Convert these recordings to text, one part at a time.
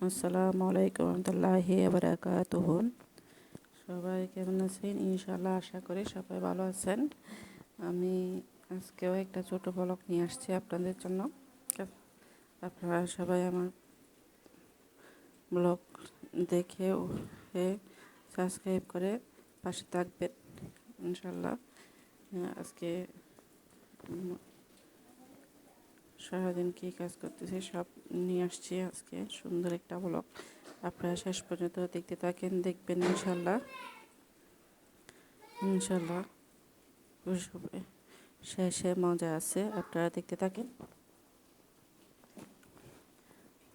আসসালামু আলাইকুম রহমতুল্লাহি বারাকাতুহু। সবাই কেমন আছেন? ইনশাআল্লাহ আশা করি সবাই ভালো আছেন। আমি আজকেও একটা ছোট ব্লগ নিয়ে আসছি আপনাদের জন্য। আপনারা সবাই আমার ব্লগ দেখে সাবস্ক্রাইব করে পাশে থাকবেন ইনশাআল্লাহ। আজকে সারাদিন কী কাজ করতেছি সব নিয়ে আসছি আজকে সুন্দর একটা ব্লগ। আপনারা শেষ পর্যন্ত দেখতে থাকেন, দেখবেন ইনশাল্লাহ। ইনশাল্লাহ শেষে মজা আছে, আপনারা দেখতে থাকেন।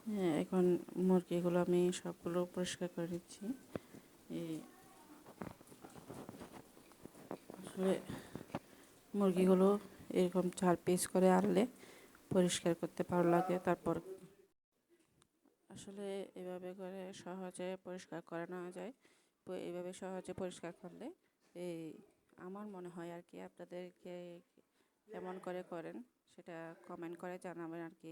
হ্যাঁ, এখন মুরগিগুলো আমি সবগুলো পরিষ্কার করে নিচ্ছি। এই আসলে মুরগিগুলো এরকম 4 পিস করে আনলে পরিষ্কার করতে ভালো লাগে। তারপর আসলে এভাবে করে সহজে পরিষ্কার করে নেওয়া যায়। এইভাবে সহজে পরিষ্কার করলে এই আমার মনে হয় আর কি, আপনাদেরকে কেমন করে করেন সেটা কমেন্ট করে জানাবেন আর কি।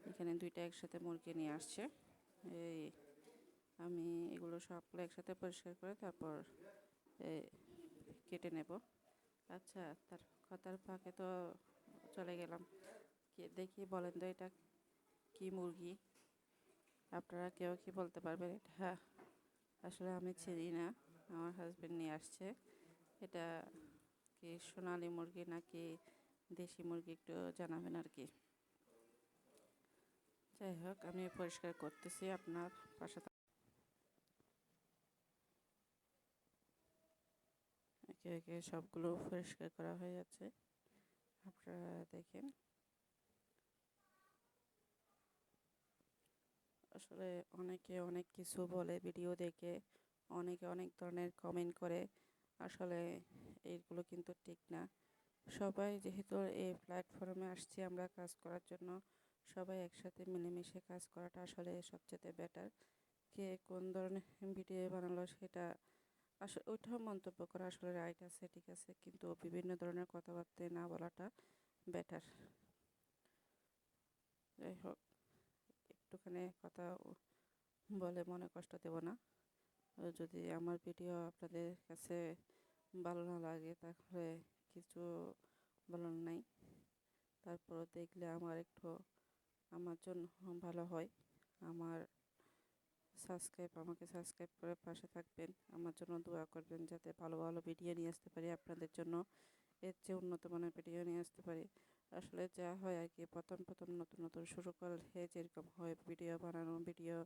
এখানে 2টা একসাথে মুরগি নিয়ে আসছে। এই আমি এগুলো সবগুলো একসাথে পরিষ্কার করে তারপর কেটে নেব। আচ্ছা, তার কথার ফাঁকে তো চলে গেলাম। দেখি বলেন তো এটা কি মুরগি? আপনারা কেউ কি বলতে পারবেন? এটা আসলে আমি চিনি না, আমার হাজবেন্ড নিয়ে আসছে। এটা কি সোনালী মুরগি নাকি দেশি মুরগি একটু জানাবেন আর কি। যাই হোক, আমি পরিষ্কার করতেছি, আপনার পাশে একে একে সবগুলো পরিষ্কার করা হয়ে যাচ্ছে, আপনারা দেখেন। আসলে অনেকে অনেক কিছু বলে ভিডিও দেখে, অনেকে অনেক ধরনের কমেন্ট করে। আসলে এইগুলো কিন্তু ঠিক না। সবাই যেহেতু এই প্ল্যাটফর্মে আসছি আমরা কাজ করার জন্য, সবাই একসাথে মিলেমিশে কাজ করাটা আসলে সবচেয়ে বেটার। কে কোন ধরনের ভিডিও বানালো সেটা আসলে ওইটাও মন্তব্য করা আসলে রাইট আছে, ঠিক আছে, কিন্তু বিভিন্ন ধরনের কথাবার্তা না বলাটা বেটার। যাই হোক, একটুখানি কথা বলে মনে কষ্ট দেব না। যদি আমার ভিডিও আপনাদের কাছে ভালো না লাগে তাহলে কিছু বলার নাই। তারপর দেখলে আমার জন্য ভালো হয়। আমাকে সাবস্ক্রাইব করে পাশে থাকবেন, আমার জন্য দোয়া করবেন যাতে ভালো ভালো ভিডিও নিয়ে আসতে পারি আপনাদের জন্য, এর চেয়ে উন্নত মানের ভিডিও নিয়ে আসতে পারি। আসলে যা হয় আর কি, প্রথম প্রথম নতুন নতুন শুরু করলে যেরকম হয় ভিডিও বানানো, ভিডিও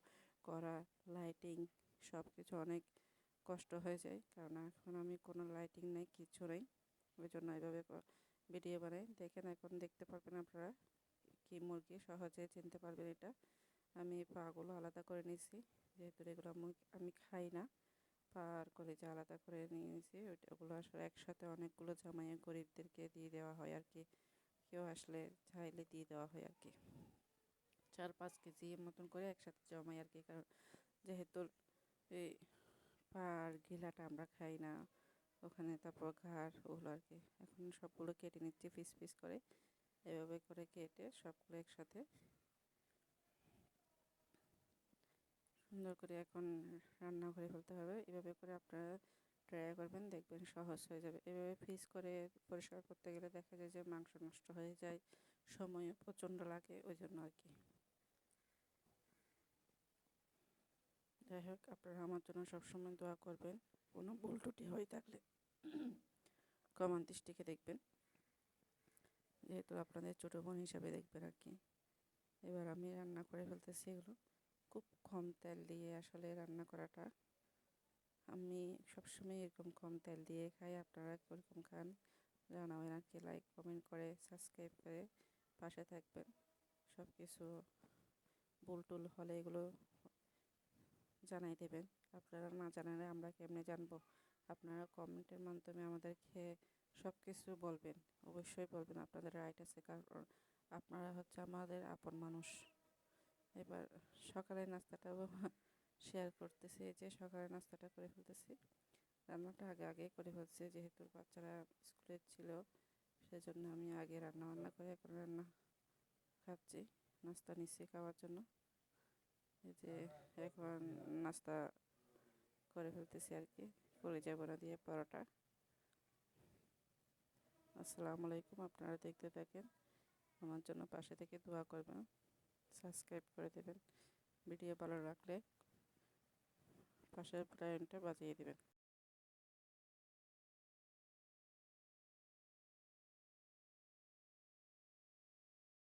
করা, লাইটিং সব কিছু অনেক কষ্ট হয়ে যায়, কারণ এখন আমি কোনো লাইটিং নেই, কিছু নেই। ওই জন্য এইভাবে ভিডিও বানাই। দেখেন, এখন দেখতে পারবেন আপনারা কি মুরগি, সহজে চিনতে পারবেন এটা। আমি পাগুলো আলাদা করে নিয়েছি, যেহেতু এগুলো আমি খাই না। পা আর কলিজা আলাদা করে নিয়ে নিয়েছি। ওগুলো আসলে একসাথে অনেকগুলো জামাইয়ে গরিবদেরকে দিয়ে দেওয়া হয় আর কি। কেউ আসলে চাইলে দিয়ে দেওয়া হয় আর কি। 4-5 কেজি মতন করে একসাথে জমাই আর কি, কারণ যেহেতু এই পা আর গিলাটা আমরা খাই না ওখানে, তারপর ঘাড় ওগুলো আর কি। এখন সবগুলো কেটে নিচ্ছি পিস পিস করে, এভাবে করে কেটে সবগুলো একসাথে সুন্দর করে এখন রান্না করে ফেলতে হবে। এভাবে করে আপনারা ট্রাই করবেন, দেখবেন সহজ হয়ে যাবে। এভাবে ফ্রিজ করে পরিষ্কার করতে গেলে দেখা যায় যে মাংস নষ্ট হয়ে যায়, সময়ও প্রচণ্ড লাগে, ওই জন্য আর কি। যাই হোক, আপনারা আমার জন্য সবসময় দোয়া করবেন। কোনো ভুল ত্রুটি হয়ে থাকলে ক্ষমার দৃষ্টিকে দেখবেন, যেহেতু আপনাদের ছোটো বোন হিসাবে দেখবেন আর কি। এবার আমি রান্না করে ফেলতেছি এগুলো খুব কম তেল দিয়ে। আসলে রান্না করাটা আমি সবসময় এরকম কম তেল দিয়ে খাই, আপনারা কীরকম খান জানাবেন আর কি। লাইক কমেন্ট করে সাবস্ক্রাইব করে পাশে থাকবেন। সব কিছু ভুল টুল হলে এগুলো জানাই দেবেন। আপনারা না জানালে আমরা কেমনে জানবো? আপনারা কমেন্টের মাধ্যমে আমাদেরকে সব কিছু বলবেন, অবশ্যই বলবেন, আপনাদের রাইট আছে, কারণ আপনারা হচ্ছে আমাদের আপন মানুষ। এবার সকালের নাস্তাটাও শেয়ার করতেছি, যে সকালের নাস্তাটা করে ফেলতেছি। রান্নাটা আগে আগে করে ফেলছি, যেহেতু বাচ্চারা স্কুলে ছিল সেজন্য আমি আগে রান্না করে এখন রান্না খাচ্ছি, নাস্তা নিচ্ছি খাওয়ার জন্য। এই যে এখন নাস্তা করে ফেলতেছি আর কি, কলিজা বড়া দিয়ে পরোটা। আসসালামু আলাইকুম, আপনারা দেখতে থাকেন, আমার জন্য পাশে থেকে দোয়া করবেন, সাবস্ক্রাইব করে দেবেন, ভিডিও ভালো লাগলে পাশের বেল আইকনটা বাজিয়ে দেবেন।